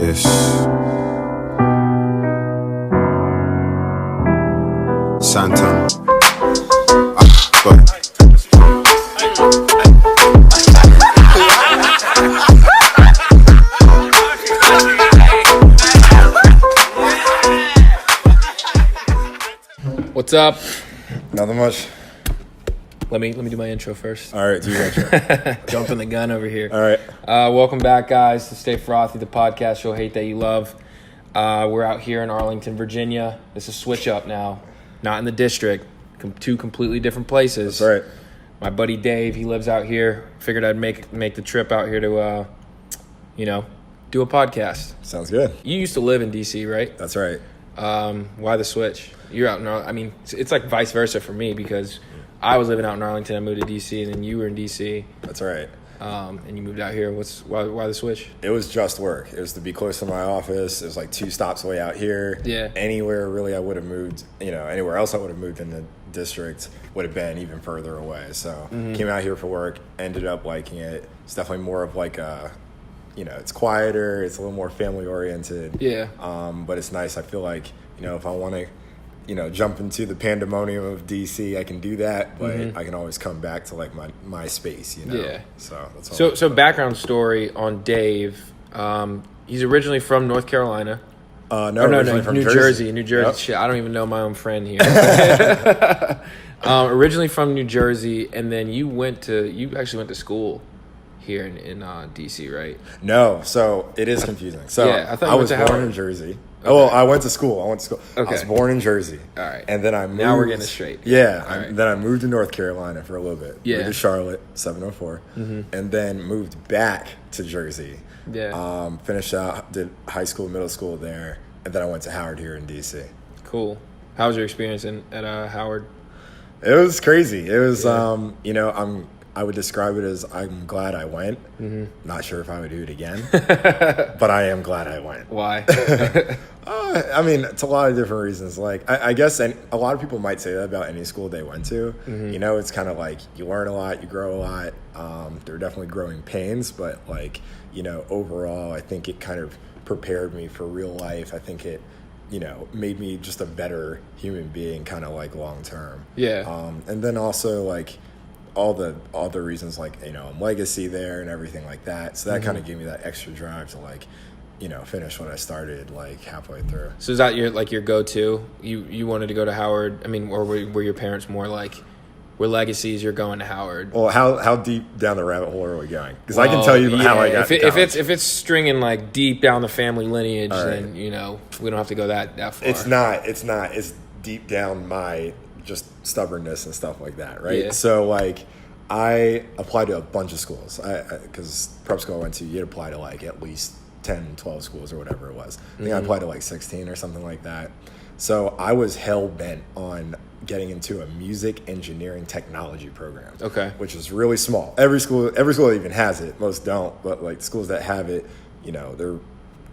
this. Santa. But what's up? Nothing much. Let me do my intro first. All right, do your intro. Jumping the gun over here. All right. Welcome back, guys, to Stay Frothy, the podcast you'll hate that you love. We're out here in Arlington, Virginia. This is switch up now. Not in the district. Two completely different places. That's right. My buddy Dave, he lives out here. Figured I'd make the trip out here to, do a podcast. Sounds good. You used to live in D.C., right? That's right. Why the switch? You're out in Arlington. I mean, it's like vice versa for me because I was living out in Arlington. I moved to D.C. and then you were in D.C. That's right. And you moved out here. Why the switch? It was just work. It was to be close to my office. It was like 2 stops away out here. Yeah. Anywhere really I would have moved, anywhere else I would have moved in the district would have been even further away. So came out here for work, ended up liking it. It's definitely more of like a, it's quieter. It's a little more family oriented. Yeah. But it's nice. I feel like, if I want to, jump into the pandemonium of DC, I can do that, but I can always come back to like my space, Yeah. So that's all. So background story on Dave. He's originally from North Carolina. Originally from New Jersey. Yep. Shit, I don't even know my own friend here. Originally from New Jersey, and then you actually went to school here in DC, right? No, so it is confusing. So yeah, I thought you I went was to born Howard. in Jersey. Okay. Oh, well, I went to school. Okay. I was born in Jersey. All right. And then I moved. Now we're getting it straight. Yeah. All right. Then I moved to North Carolina for a little bit. Yeah. Moved to Charlotte, 704. And then moved back to Jersey. Yeah. Finished out, did high school, middle school there. And then I went to Howard here in DC. Cool. How was your experience at Howard? It was crazy. It was, Yeah. I would describe it as I'm glad I went. Not sure if I would do it again, but I am glad I went. Why? I mean, it's a lot of different reasons. Like, I guess a lot of people might say that about any school they went to. It's kind of like you learn a lot, you grow a lot. There are definitely growing pains, but like, overall, I think it kind of prepared me for real life. I think it, made me just a better human being kind of like long term. Yeah. And then also like all the reasons like, legacy there and everything like that. So that kind of gave me that extra drive to like, finish what I started like halfway through. So is that your go-to? You wanted to go to Howard? I mean, or were your parents more like, we're legacies, you're going to Howard? Well, how deep down the rabbit hole are we going? Because I can tell you how I got to college. If it's stringing like deep down the family lineage, right. then we don't have to go that far. It's not. It's deep down my just stubbornness and stuff like that, right? Yeah. So like, I applied to a bunch of schools. Because prep school I went to, you'd apply to like at least 10, 12 schools or whatever it was. I think I applied to like 16 or something like that. So I was hell bent on getting into a music engineering technology program. Okay. Which is really small. Every school even has it. Most don't, but like schools that have it, they're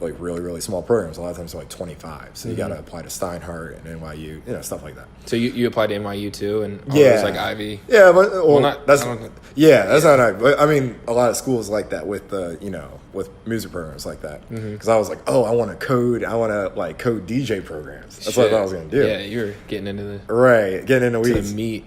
like really, really small programs. A lot of times they're like 25. So you got to apply to Steinhardt and NYU, stuff like that. So you applied to NYU too, and all those like Ivy. Yeah, but that's not Ivy. But I mean, a lot of schools like that with the with music programs like that. Because I was like, I want to code. I want to like code DJ programs. That's what I thought I was going to do. Yeah, you're getting into the weeds, the meat.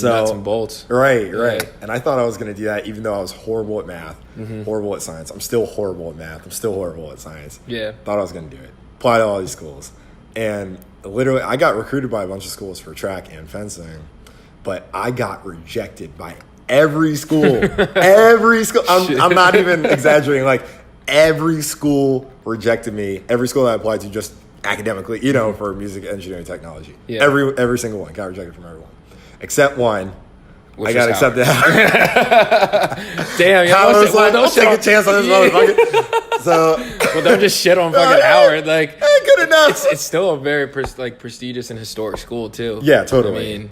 Nuts and bolts. Right. And I thought I was going to do that even though I was horrible at math, horrible at science. I'm still horrible at math. I'm still horrible at science. Yeah. Thought I was going to do it. Applied to all these schools. And literally, I got recruited by a bunch of schools for track and fencing, but I got rejected by every school. Every school. I'm not even exaggerating. Like, every school rejected me. Every school that I applied to just academically, for music, engineering, technology. Yeah. Every single one. Got rejected from everyone. Except one. I got accepted. Damn, I was like, I'll take a chance on this motherfucker. So, well, don't just shit on fucking Howard. Like, good enough. It's still a very prestigious and historic school too. Yeah, totally.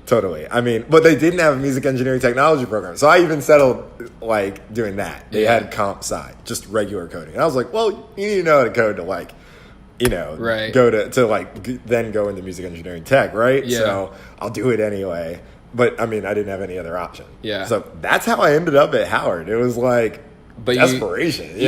I mean, but they didn't have a music engineering technology program, so I even settled like doing that. They had comp sci, just regular coding, and I was like, well, you need to know how to code to like. Right. Go to then go into music engineering tech, right? Yeah. So I'll do it anyway. But I mean, I didn't have any other option. Yeah. So that's how I ended up at Howard. It was like desperation.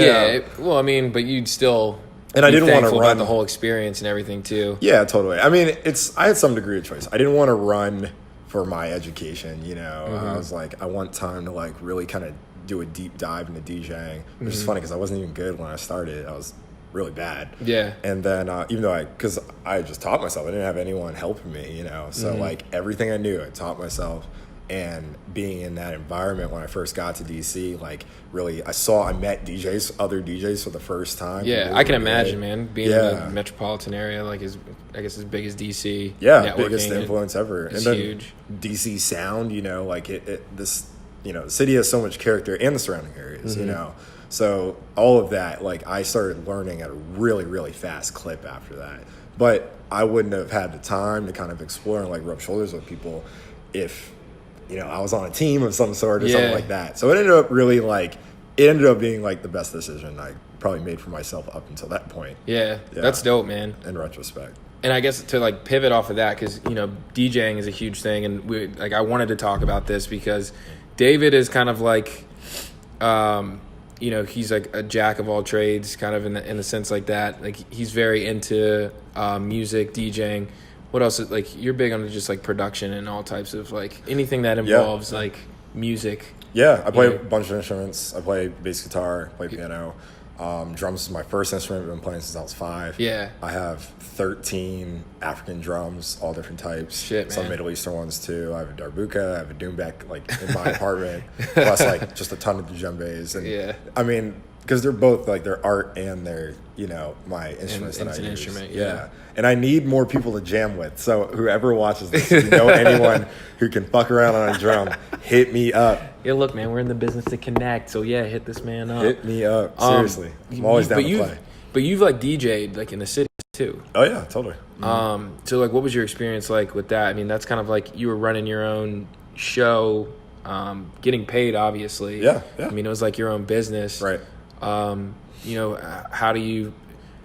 Well, I mean, but you'd still And I didn't want to about run the whole experience and everything too. Yeah, totally. I mean, I had some degree of choice. I didn't want to run for my education, I was like, I want time to like really kind of do a deep dive into DJing, which is funny because I wasn't even good when I started. I was really bad. Yeah. And then even though because I just taught myself, I didn't have anyone helping me, so like everything I knew, I taught myself. And being in that environment when I first got to DC, like really, I met other DJs for the first time. Yeah, I can imagine, man, being in the metropolitan area, like I guess as big as DC. Yeah, biggest influence ever. It's and then huge. DC sound, like the city has so much character, and the surrounding areas, So all of that, like I started learning at a really, really fast clip after that. But I wouldn't have had the time to kind of explore and like rub shoulders with people if I was on a team of some sort or something like that. So it ended up being like the best decision I probably made for myself up until that point. Yeah, that's dope, man. In retrospect. And I guess to like pivot off of that, because DJing is a huge thing, and I wanted to talk about this because David is kind of like, he's like a jack of all trades, kind of in the sense like that. Like he's very into music, DJing. What else? Like you're big on just like production and all types of like anything that involves like music. Yeah, I play a bunch of instruments. I play bass guitar, play piano. Drums is my first instrument. I've been playing since I was 5. Yeah. I have 13 African drums, all different types. Shit, man. Some Middle Eastern ones too. I have a darbuka. I have a doumbek like in my apartment. Plus like just a ton of djembes. And I mean, because they're both like their art and their my instruments that I use. Instrument, yeah. And I need more people to jam with. So whoever watches this, if you know anyone who can fuck around on a drum, hit me up. Yeah, look, man, we're in the business to connect. So yeah, hit this man up. Hit me up. Seriously, I'm always down to play. But you've like DJ'd like in the city too. Oh yeah, totally. So like, what was your experience like with that? I mean, that's kind of like you were running your own show, getting paid, obviously. Yeah. I mean, it was like your own business, right?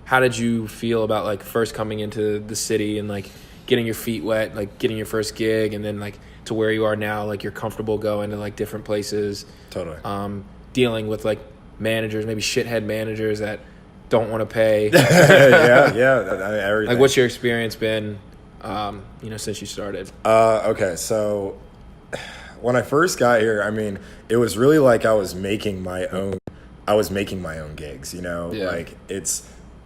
How did you feel about like first coming into the city and like getting your feet wet, like getting your first gig, and then like to where you are now, like you're comfortable going to like different places, totally. Dealing with like managers, maybe shithead managers that don't want to pay. Everything. Like, what's your experience been, since you started? Okay, so when I first got here, I mean, it was really like I was making my own gigs, like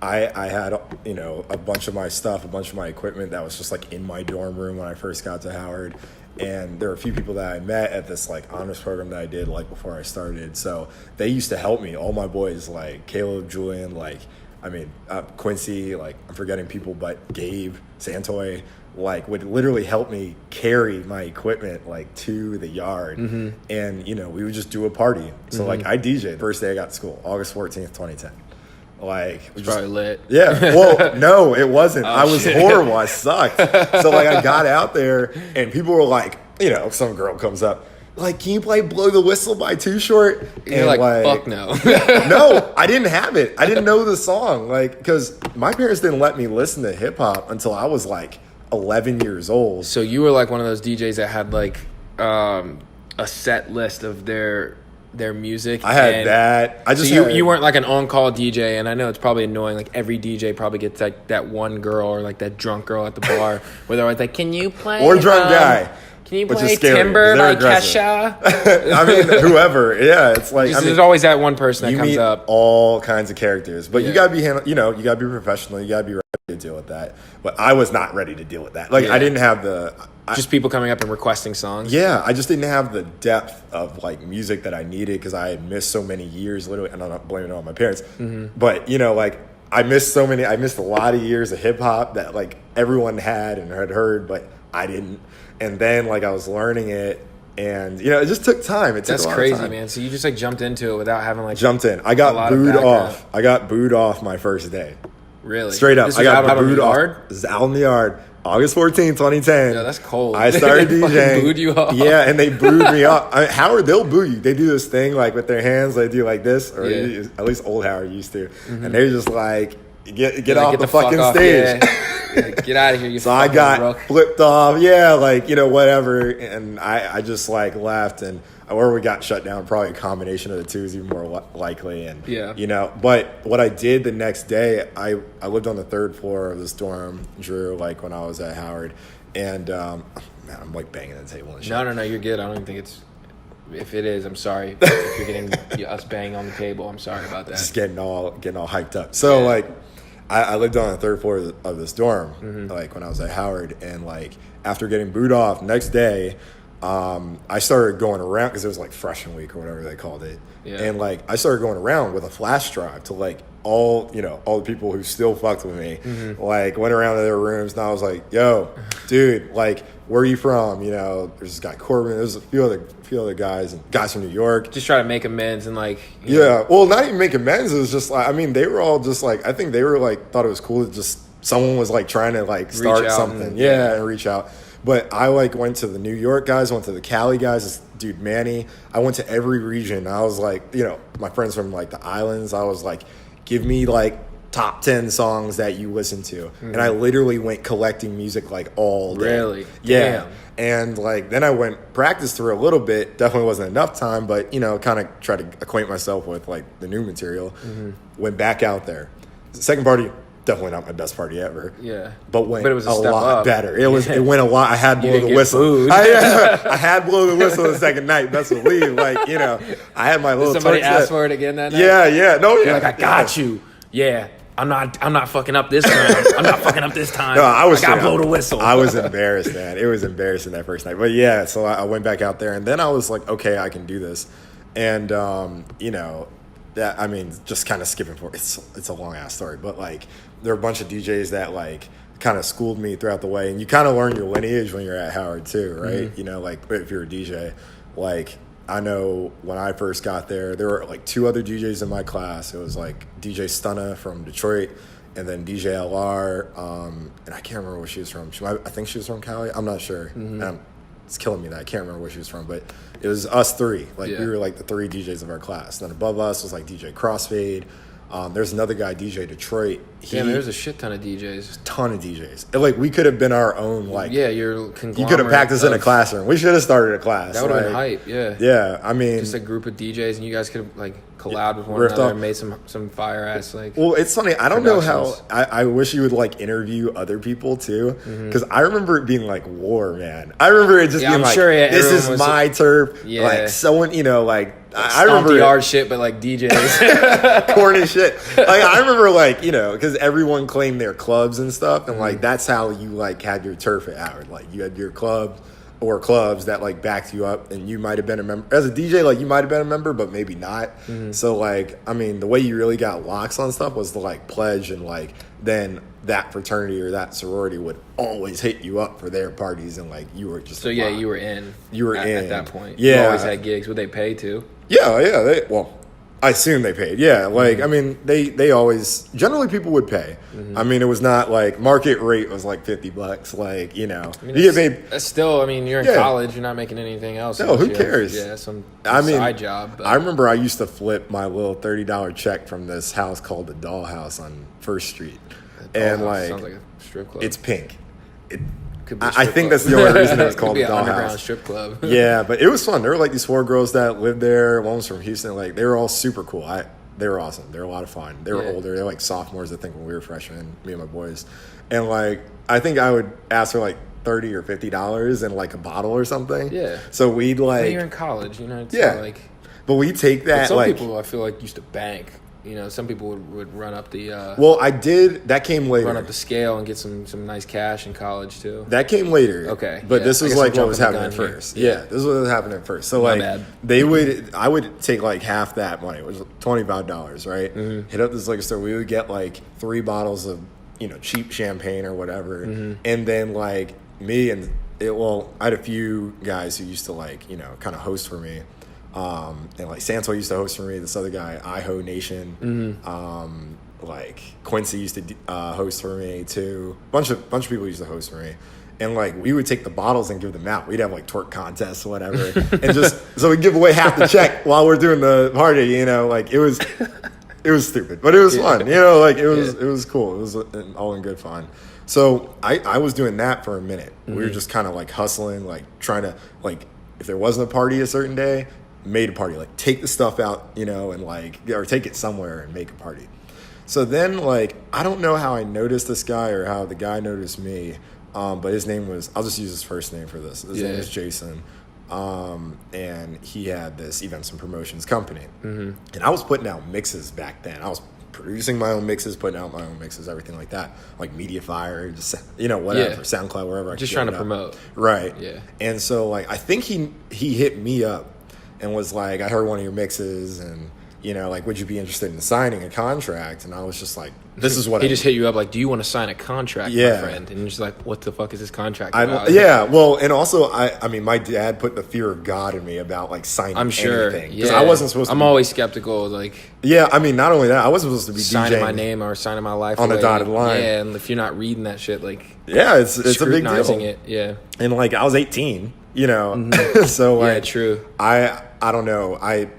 I had, a bunch of my stuff, a bunch of my equipment that was just like in my dorm room when I first got to Howard. And there were a few people that I met at this like honors program that I did like before I started. So they used to help me. All my boys, like Caleb, Julian, Quincy, like I'm forgetting people, but Gabe, Santoy, like would literally help me carry my equipment like to the yard. And, we would just do a party. So like I DJ'd the first day I got to school, August 14th, 2010. Like it's probably lit. Yeah. Well, no, it wasn't. I was horrible. I sucked. So like I got out there and people were like, some girl comes up, like, can you play Blow the Whistle by Too Short? And you're like, fuck no. No, I didn't have it. I didn't know the song. Like, because my parents didn't let me listen to hip hop until I was like 11 years old. So you were like one of those DJs that had like a set list of their music. I had that. You weren't like an on-call DJ, and I know it's probably annoying. Like every DJ probably gets like that one girl or like that drunk girl at the bar where they're always like, "Can you play?" Or drunk guy. Can you play Timber by Kesha? I mean, whoever. Yeah, it's like there's always that one person that comes meet up. All kinds of characters, but you gotta be you gotta be professional. You gotta be ready to deal with that. But I was not ready to deal with that. Like I didn't have just people coming up and requesting songs. Yeah, I just didn't have the depth of like music that I needed because I had missed so many years. Literally, and I'm not blaming it on my parents, but I missed a lot of years of hip hop that like everyone had and had heard, but I didn't. And then like I was learning it, and it just took time. That's crazy, man. So you just like jumped into it without having like jumped in. I got booed off. I got booed off my first day. Really? Straight up. I got booed off. Yard? This is out in the yard. August 14, 2010. Yeah, that's cold. I started DJing. Booed you off. Yeah, and they booed me off. Howard, they'll boo you. They do this thing like with their hands. They do like this, or at least old Howard used to. And they're just like, get off the fucking stage. Like, get out of here, you So I fucking got rook. flipped off. Yeah, like, whatever. And I just like left, and or we got shut down. Probably a combination of the two is even more likely. And, but what I did the next day, I lived on the 3rd floor of this dorm, Drew, like when I was at Howard. And, man, I'm like banging the table and shit. No, you're good. I don't even think it's. If it is, I'm sorry. If you're getting us banging on the table, I'm sorry about that. Just getting all hyped up. So like, I lived on the 3rd floor of this dorm, like when I was at Howard, and like after getting booed off, next day, I started going around because it was like freshman week or whatever they called it, and like I started going around with a flash drive to like all the people who still fucked with me, like went around to their rooms, and I was like, yo, dude, like, where are you from? There's this guy Corbin. There's a few other guys from New York. Just try to make amends and like. Well, not even make amends. It was just like, I mean, they were all just like, I think they were like, thought it was cool that just someone was like trying to like start something, and reach out. But I like went to the New York guys, went to the Cali guys. This dude Manny. I went to every region. I was like, my friends from like the islands. I was like, give me like top 10 songs that you listen to, and I literally went collecting music like all day. Really? Yeah. Damn. And like then I went practice through a little bit. Definitely wasn't enough time, but kind of tried to acquaint myself with like the new material. Went back out there. Second party, definitely not my best party ever. Yeah. But it was a a step lot up. better. It went a lot. I had blow the get whistle. food. I had blow the whistle the second night. Best believe. Like I had my little. Did somebody torch ask set. for it again that night? Yeah. No, yeah. You're like, I got you. Yeah. I'm not fucking up this time. I'm not fucking up this time. No, I got blow the whistle. I was embarrassed, man. It was embarrassing that first night. But yeah, so I went back out there, and then I was like, okay, I can do this. And that, I mean, just kind of skipping forward. It's a long ass story, but like there are a bunch of DJs that like kind of schooled me throughout the way, and you kind of learn your lineage when you're at Howard too, right? Like if you're a DJ, like. I know when I first got there were like 2 other DJs in my class. It was like DJ Stunna from Detroit, and then DJ LR, and I can't remember where she was from. I think she was from Cali. I'm not sure. It's killing me that I can't remember where she was from, but it was us 3. Like we were like the 3 DJs of our class. And then above us was like DJ Crossfade. There's another guy, DJ Detroit. There's a shit ton of DJs. Ton of DJs. And, like, we could have been our own, like... Yeah, your conglomerate. You could have packed us in a classroom. We should have started a class. That would have been hype, yeah. Yeah, I mean... Just a group of DJs, and you guys could have, like, collabed with one another and made some fire-ass, like... Well, it's funny. I don't know how... I wish you would, like, interview other people, too. Because I remember it being, like, war, man. I remember it just being, like, this is my turf. Yeah. Like, someone, like... I Stomp remember the yard shit, but like DJs, corny shit. Like I remember, like because everyone claimed their clubs and stuff, and like that's how you like had your turf at Howard. Like you had your club or clubs that like backed you up, and you might have been a member as a DJ. Like you might have been a member, but maybe not. So like I mean, the way you really got locks on stuff was to like pledge, and like then that fraternity or that sorority would always hit you up for their parties, and like you were just you were in. You were in at that point. Yeah, you always had gigs. Would they pay too? Yeah. I assume they paid. Yeah, like I mean, they always generally people would pay. I mean, it was not like market rate was like $50. Like you get paid. That's still, I mean, you're in college. You're not making anything else. No, who cares? Some side job. But. I remember I used to flip my little $30 check from this house called the Dollhouse on First Street, and like sounds like a strip club. It's pink. I think that's the only reason it was called the Dollhouse. Underground strip club. Yeah, but it was fun. There were like these 4 girls that lived there. One was from Houston. Like they were all super cool. They were awesome. They were a lot of fun. They were older. They were like sophomores, I think, when we were freshmen. Me and my boys, and like I think I would ask for like $30 or $50 and like a bottle or something. Yeah. So we'd like. When you're in college, It's like. But we take that. Some people I feel like used to bank. Some people would run up the. Well, I did. That came later. Run up the scale and get some nice cash in college too. That came later. Okay, but this was like what was happening first. Yeah, this was happening first. So like I would take like half that money. It was $25, right? Hit up this liquor store. We would get like 3 bottles of cheap champagne or whatever, and then like me and I had a few guys who used to like kind of host for me. And like Santo used to host for me. This other guy, Iho Nation, like Quincy used to host for me too. Bunch of people used to host for me, and like we would take the bottles and give them out. We'd have like twerk contests or whatever, and just so we give away half the check while we're doing the party. Like it was It was stupid, but it was fun. You know, like it was cool. It was all in good fun. So I was doing that for a minute. We were just kind of like hustling, like trying to like if there wasn't a party a certain day, made a party. Like take the stuff out, you know, and like or take it somewhere and make a party. So then like I don't know how I noticed this guy or how the guy noticed me, but his name was I'll just use his first name for this. His name was Jason. And he had this events and promotions company. And I was putting out mixes back then. I was producing my own mixes, putting out my own mixes, everything like that. Like Mediafire, just, you know, whatever, SoundCloud, wherever I could just get trying it to up. promote. Right. Yeah. And so, like, I think he hit me up and was like, I heard one of your mixes and, you know, like, would you be interested in signing a contract? And I was just like, this is what he just hit you up like, do you want to sign a contract, my friend? And you're just like, what the fuck is this contract about? Yeah, well, and also, I mean, my dad put the fear of God in me about, like, signing anything. Because I wasn't supposed to I'm always skeptical, like... Yeah, I mean, not only that, I wasn't supposed to be signing DJing my name or signing my life on away. the dotted line. Yeah, and if you're not reading that shit, like... Yeah, it's a big deal. Scrutinizing it, yeah. And, like, I was 18, you know? So, like... Yeah, true. I don't know.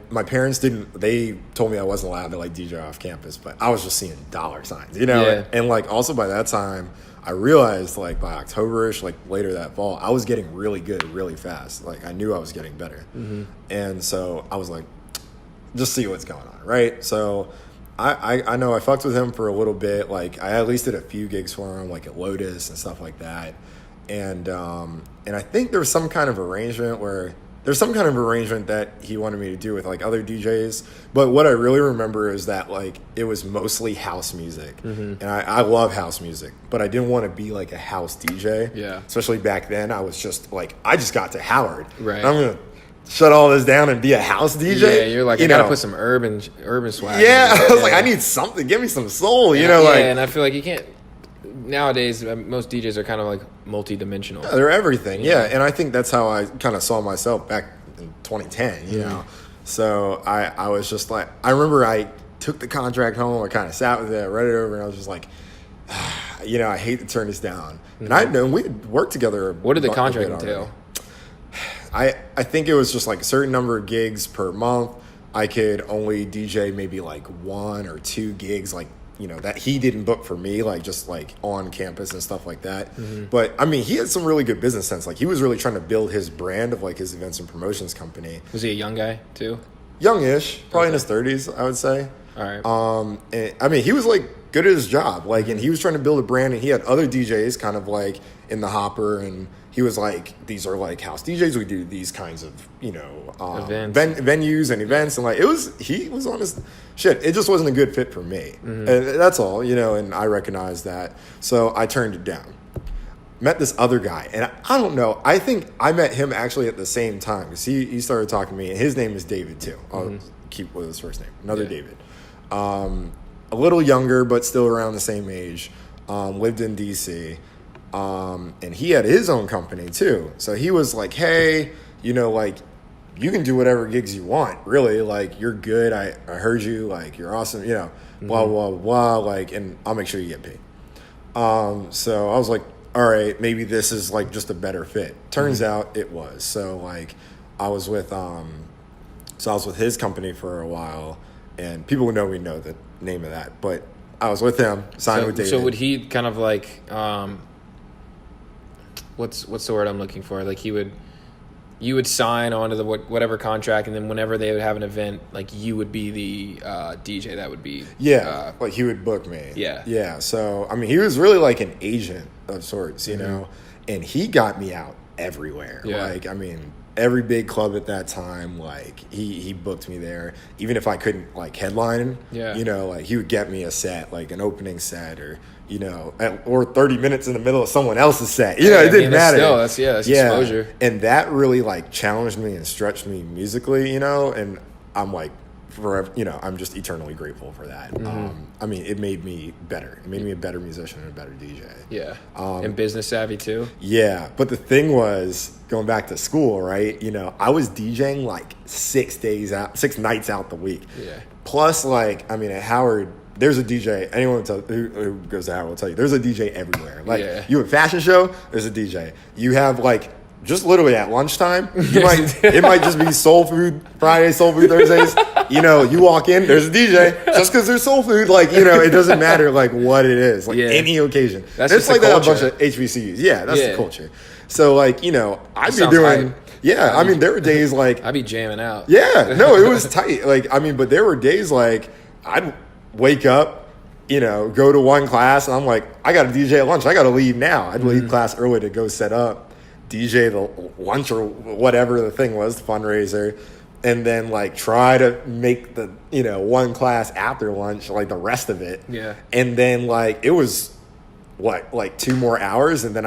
My parents they told me I wasn't allowed to like DJ off campus, but I was just seeing dollar signs, you know? Yeah. And like also by that time, I realized like by October-ish, like later that fall, I was getting really good really fast. Like I knew I was getting better. And so I was like, just see what's going on, right? So I know I fucked with him for a little bit. Like I at least did a few gigs for him, like at Lotus and stuff like that. And I think there was some kind of arrangement that he wanted me to do with like other DJs. But what I really remember is that like it was mostly house music. And I love house music, but I didn't want to be like a house DJ. Yeah. Especially back then, I was just like, I just got to Howard. Right. And I'm going to shut all this down and be a house DJ. Yeah, you're like, I got to put some urban swag. Yeah. I was like, I need something. Give me some soul, you know? Yeah, like, and I feel like you can't... Nowadays, most DJs are kind of like multi-dimensional. Yeah, they're everything, yeah. And I think that's how I kind of saw myself back in 2010, you know. So I was just like, I remember I took the contract home, I kind of sat with it, read it over, and I was just like, you know, I hate to turn this down. And we had worked together. What did the contract entail? I think it was just like a certain number of gigs per month. I could only DJ maybe like 1 or 2 gigs, like, you know, that he didn't book for me, like just like on campus and stuff like that. But I mean, he had some really good business sense. Like he was really trying to build his brand of like his events and promotions company. Was he a young guy too? Youngish, probably in his 30s, I would say. All right. And, I mean, he was like good at his job, like, and he was trying to build a brand, and he had other DJs kind of like in the hopper, and he was like, these are like house DJs. We do these kinds of, you know, venues and events, and like he was on his shit. It just wasn't a good fit for me, and that's all, you know. And I recognized that, so I turned it down. Met this other guy, and I don't know. I think I met him actually at the same time because he started talking to me, and his name is David too. I'll keep with his first name. Another David, a little younger but still around the same age. Lived in DC. And he had his own company too. So he was like, hey, you know, like, you can do whatever gigs you want, really. Like, you're good. I heard you. Like, you're awesome, you know, blah, blah, blah. Like, and I'll make sure you get paid. So I was like, all right, maybe this is like just a better fit. Turns out it was. So like I was with his company for a while, and people would know the name of that, but I was with him, signed with David. So would he kind of like, what's the word I'm looking for? Like you would sign onto the whatever contract, and then whenever they would have an event, like you would be the DJ that would be. Yeah, like he would book me. Yeah. Yeah. So I mean, he was really like an agent of sorts, you know, and he got me out everywhere. Yeah. Like, I mean, every big club at that time, like he booked me there, even if I couldn't like headline. Yeah. You know, like he would get me a set, like an opening set, or you know, or 30 minutes in the middle of someone else's set. You know, it didn't matter. That's exposure. And that really like challenged me and stretched me musically, you know, and I'm like forever, you know, I'm just eternally grateful for that. I mean, it made me better. It made me a better musician and a better DJ. Yeah. And business savvy too. Yeah. But the thing was, going back to school, right? You know, I was DJing like 6 nights out the week. Yeah. Plus, like, I mean, at Howard, there's a DJ. Anyone who goes to Howard will tell you, there's a DJ everywhere. Like, you have a fashion show, there's a DJ. You have like just literally at lunchtime, it might just be soul food Friday, soul food Thursdays. You know, you walk in, there's a DJ. Just because there's soul food, like, you know, it doesn't matter like what it is, like any occasion. That's it's just like the that a culture. bunch of HBCUs. Yeah, that's the culture. So like, you know, I'd be sounds doing. hype. Yeah, I mean, there were days like I'd be jamming out. Yeah, no, it was tight. Like, I mean, but there were days like I'd wake up, you know, go to one class, and I'm like, I got to DJ at lunch. I got to leave now. I'd leave class early to go set up, DJ the lunch or whatever the thing was, the fundraiser, and then like try to make the, you know, one class after lunch, like the rest of it. Yeah. And then like it was like 2 more hours, and then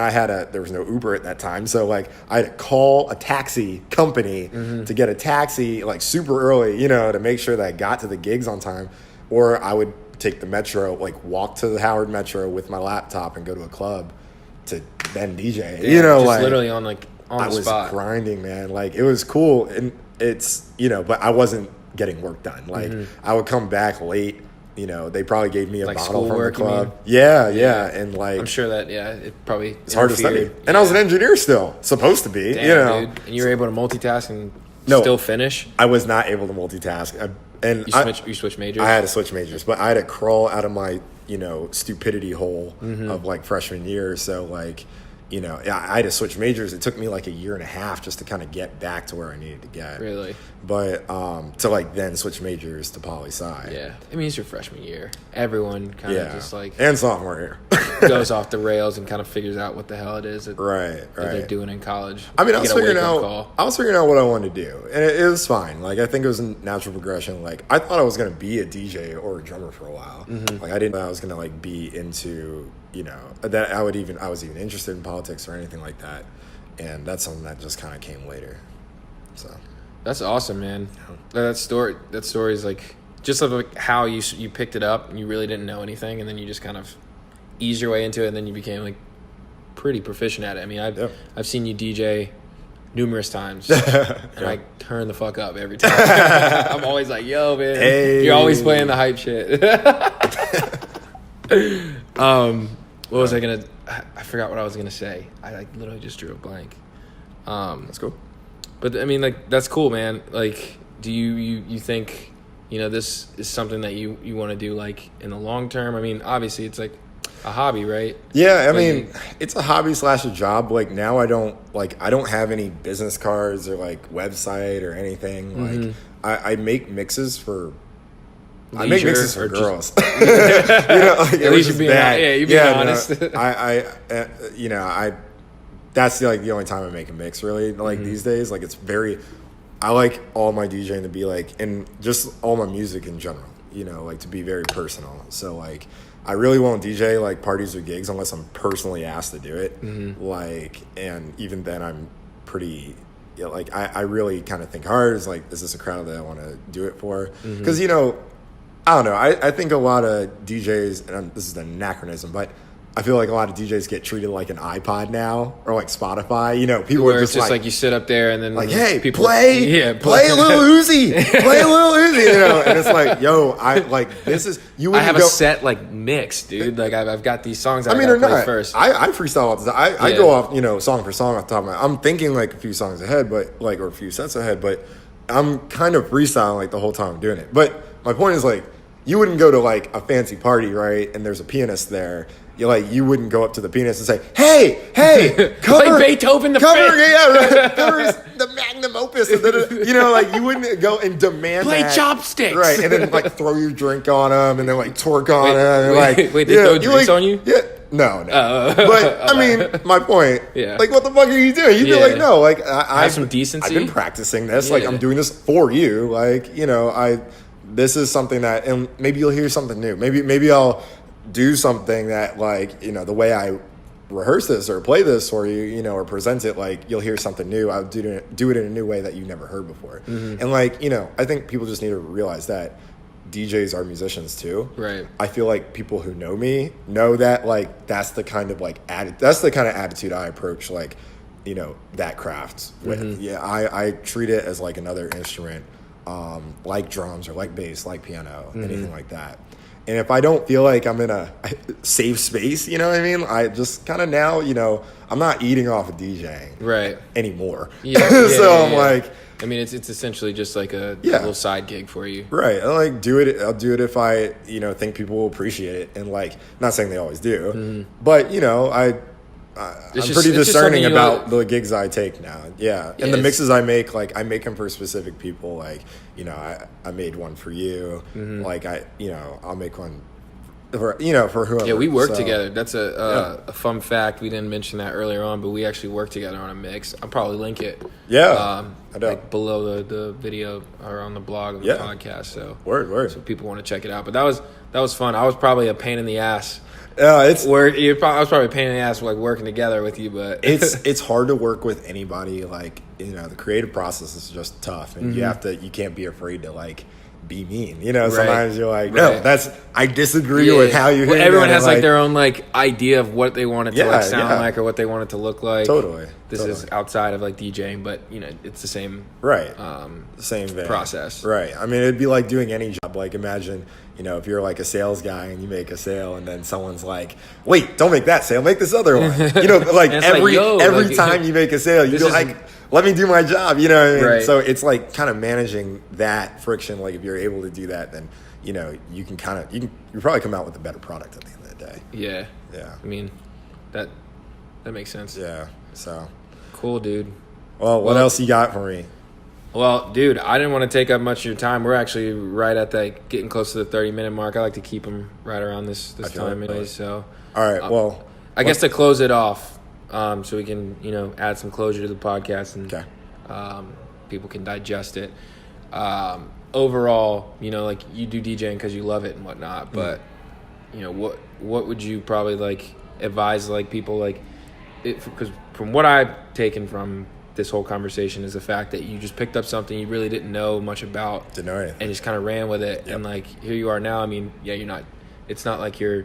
there was no Uber at that time, so like I had to call a taxi company to get a taxi like super early, you know, to make sure that I got to the gigs on time, or I would take the metro, like walk to the Howard Metro with my laptop and go to a club to then DJ. You know, just like literally on the I was spot. grinding, man. Like it was cool, and it's, you know, but I wasn't getting work done. Like I would come back late. You know, they probably gave me a Like bottle from the schoolwork, you club. mean? Yeah, and like I'm sure that it probably it's hard to study. And I was an engineer still, supposed to be. Damn, you know, dude. And you were able to multitask and No. still finish. I was not able to multitask. You switch majors. I had to switch majors, but I had to crawl out of my, you know, stupidity hole of like freshman year. So like, you know, I had to switch majors. It took me like a year and a half just to kind of get back to where I needed to get. Really? But to like then switch majors to poli-sci. Yeah. I mean, it's your freshman year. Everyone kind of just like and sophomore year goes off the rails and kind of figures out what the hell it is that they're doing in college. I mean, You I was get a figuring wake-up out call. I was figuring out what I wanted to do, and it was fine. Like I think it was a natural progression. Like I thought I was gonna be a DJ or a drummer for a while. Like I didn't know I was gonna like be into, you know, that I was even interested in politics or anything like that. And that's something that just kind of came later. So That's awesome, man. That story is like just like how you picked it up and you really didn't know anything, and then you just kind of eased your way into it, and then you became like pretty proficient at it. I mean, I've seen you DJ numerous times, and I turn the fuck up every time. I'm always like, "Yo, man, Hey. you're always playing the hype shit." What was I gonna? I forgot what I was gonna say. I like literally just drew a blank. that's cool. But I mean, like, that's cool, man. Like, do you think, you know, this is something that you want to do like in the long term? I mean, obviously it's like a hobby, right? Yeah, I Like, mean, it's a hobby / a job. Like now I don't have any business cards or like website or anything. Like I make mixes for I make mixes for or girls. You know, like, At least you're being you being honest. No, you know, that's like the only time I make a mix really. Like these days, like it's very. I like all my DJing to be like, and just all my music in general. You know, like to be very personal. So like, I really won't DJ like parties or gigs unless I'm personally asked to do it. Like, and even then, I'm pretty. You know, like I really kind of think hard. Is like, is this a crowd that I want to do it for? Because you know. I don't know. I think a lot of DJs, and this is an anachronism, but I feel like a lot of DJs get treated like an iPod now or like Spotify. You know, people where are it's just like you sit up there and then like, hey, people play Lil Uzi, play Lil Uzi, you know, and it's like, yo, I like this is you. I have a set like mix, dude. Like I've got these songs. I mean, or play not. First. I freestyle all the time. I go off, you know, song for song off the top of my. I'm thinking like a few songs ahead, but like or a few sets ahead, but I'm kind of freestyling like the whole time I'm doing it. But my point is like. You wouldn't go to like a fancy party, right? And there's a pianist there. You wouldn't go up to the pianist and say, "Hey, cover Play Beethoven the cover, Fifth." right, cover the magnum opus." You know, like you wouldn't go and demand Play that. chopsticks, right? And then like throw your drink on them, and then like twerk on them. And, like, wait, they throw drinks on you? Yeah. No. But I mean, my point. Yeah. Like, what the fuck are you doing? You'd be like, no. Like, I have some decency. I've been practicing this. Like, I'm doing this for you. Like, you know, this is something that, and maybe you'll hear something new. Maybe I'll do something that, like, you know, the way I rehearse this or play this for you, you know, or present it, like, you'll hear something new. I'll do it in a new way that you never heard before. And, like, you know, I think people just need to realize that DJs are musicians too. Right. I feel like people who know me know that, like, that's the kind of attitude I approach, like, you know, that craft with. Yeah, I treat it as like another instrument. Like drums or like bass, like piano, anything like that. And if I don't feel like I'm in a safe space, you know what I mean? I just kind of now, I'm not eating off of DJing anymore. So I'm like, I mean, it's essentially just like a little side gig for you. Right. I'll do it if I, think people will appreciate it. And like, not saying they always do, but I'm pretty discerning about the gigs I take now. Yeah. And the mixes I make, like I make them for specific people. Like, I made one for you. Like I'll make one for whoever. Yeah, we work together. That's a fun fact. We didn't mention that earlier on, but we actually work together on a mix. I'll probably link it. Yeah. Like below the video or on the blog of the podcast. So word. So people want to check it out. But that was fun. I was probably a pain in the ass. Yeah, I was probably a pain in the ass like working together with you, but it's hard to work with anybody. Like the creative process is just tough, and you can't be afraid to like be mean. Sometimes you're like, no, I disagree with how you. Well, everyone has like their own like idea of what they want it to like sound like or what they want it to look like. Totally. This is outside of like DJing, but it's the same same vein. Process. Right. I mean, it'd be like doing any job. Like imagine. If you're like a sales guy and you make a sale and then someone's like, wait, don't make that sale, make this other one. Like every time you make a sale, you go like, let me do my job. You know what I mean? Right. So it's like kind of managing that friction. Like if you're able to do that, then, you can you probably come out with a better product at the end of the day. Yeah. Yeah. I mean, that makes sense. Yeah. So. Cool, dude. Well, what else you got for me? Well, dude, I didn't want to take up much of your time. We're actually right at that, getting close to the 30-minute mark. I like to keep them right around this time anyways. So, all right, well. I guess to close it off, so we can, add some closure to the podcast and people can digest it. Overall, like you do DJing because you love it and whatnot, but, what would you probably like advise like people like it? Because from what I've taken from this whole conversation is the fact that you just picked up something you really didn't know much about. Didn't know anything. And just kind of ran with it. Yep. And like, here you are now. I mean, it's not like you're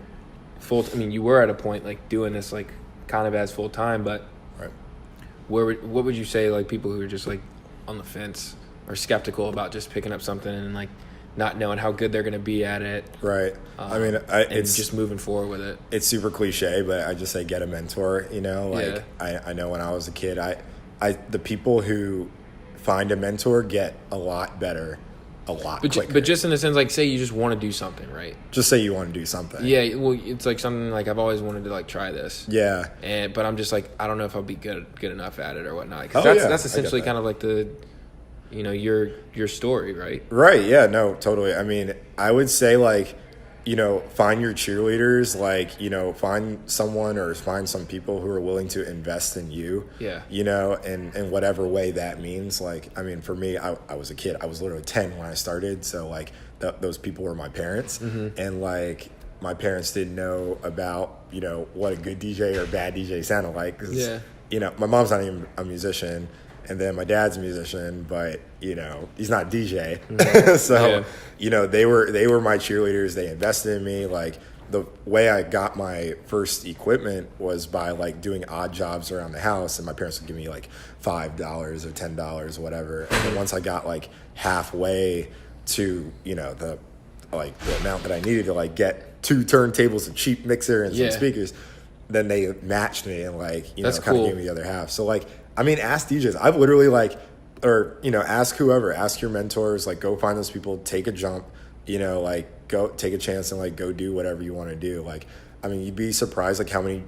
you were at a point like doing this like kind of as full time, but what would you say like people who are just like on the fence or skeptical about just picking up something and like not knowing how good they're going to be at it. Right. I mean, it's just moving forward with it. It's super cliche, but I just say get a mentor, I know when I was a kid, the people who find a mentor get a lot better, a lot quicker. But just in the sense, like, say you just want to do something, right? Just say you want to do something. Yeah, well, it's like something like I've always wanted to like try this. Yeah. But I'm just like I don't know if I'll be good enough at it or whatnot. Because that's essentially kind of like the, your story, right? Right. Yeah. No. Totally. I mean, I would say like, find your cheerleaders, like, find someone or find some people who are willing to invest in you. Yeah. In whatever way that means. Like, I mean, for me, I was a kid. I was literally 10 when I started. So, like, those people were my parents. Mm-hmm. And, like, my parents didn't know about, what a good DJ or bad DJ sounded like. 'Cause, my mom's not even a musician. And then my dad's a musician, but he's not a DJ. Mm-hmm. So, they were my cheerleaders. They invested in me. Like the way I got my first equipment was by like doing odd jobs around the house, and my parents would give me like $5 or $10 or whatever. And then once I got like halfway to the amount that I needed to like get 2 turntables, a cheap mixer, and some speakers, then they matched me and like kind of gave me the other half. So like. I mean, ask DJs. I've literally ask whoever, ask your mentors, like go find those people, take a jump, go take a chance and like go do whatever you want to do. Like, I mean, you'd be surprised like how many,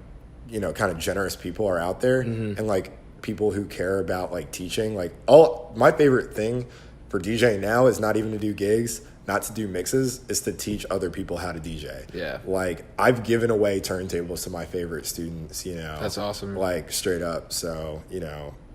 kind of generous people are out there and like people who care about like teaching. Like my favorite thing for DJing now is not even to do gigs, not to do mixes, is to teach other people how to DJ. Yeah. Like I've given away turntables to my favorite students, That's awesome. Like straight up. So,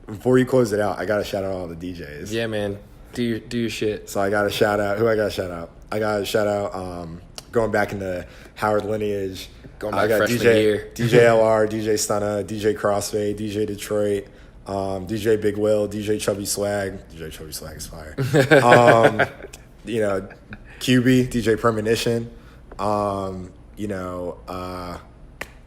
before you close it out, I got to shout out all the DJs. Yeah, man. Do your shit. So I got to shout out, who I got to shout out? I got to shout out, going back into Howard lineage. Going back I got freshman year. DJ LR, DJ Stunna, DJ Crossfade, DJ Detroit, DJ Big Will, DJ Chubby Swag. DJ Chubby Swag is fire. QB, DJ Premonition,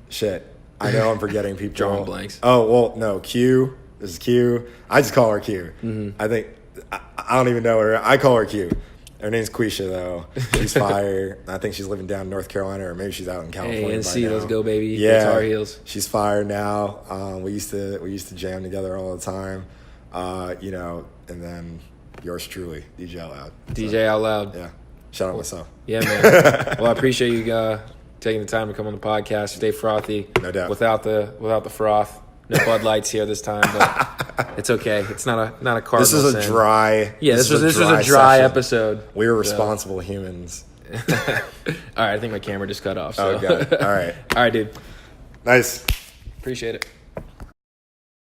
shit. I know I'm forgetting people. Drawing blanks. Oh, well, no, Q. This is Q. I just call her Q. Mm-hmm. I think, I don't even know her. I call her Q. Her name's Quisha, though. She's fire. I think she's living down in North Carolina, or maybe she's out in California. Hey, NC, by now. let's go, baby. Yeah, Tar Heels. She's fire now. We used to jam together all the time. And then yours truly, DJ Outloud. DJ Outloud. Yeah. Shout out myself. Yeah, man. Well, I appreciate you taking the time to come on the podcast. Stay frothy. No doubt. Without the froth. No Bud Lights here this time, but it's okay. It's not a cardinal This is a sin. dry. Yeah, this was a dry session. episode. We were responsible humans. All right, I think my camera just cut off. So. Oh, got it. All right. All right, dude. Nice. Appreciate it.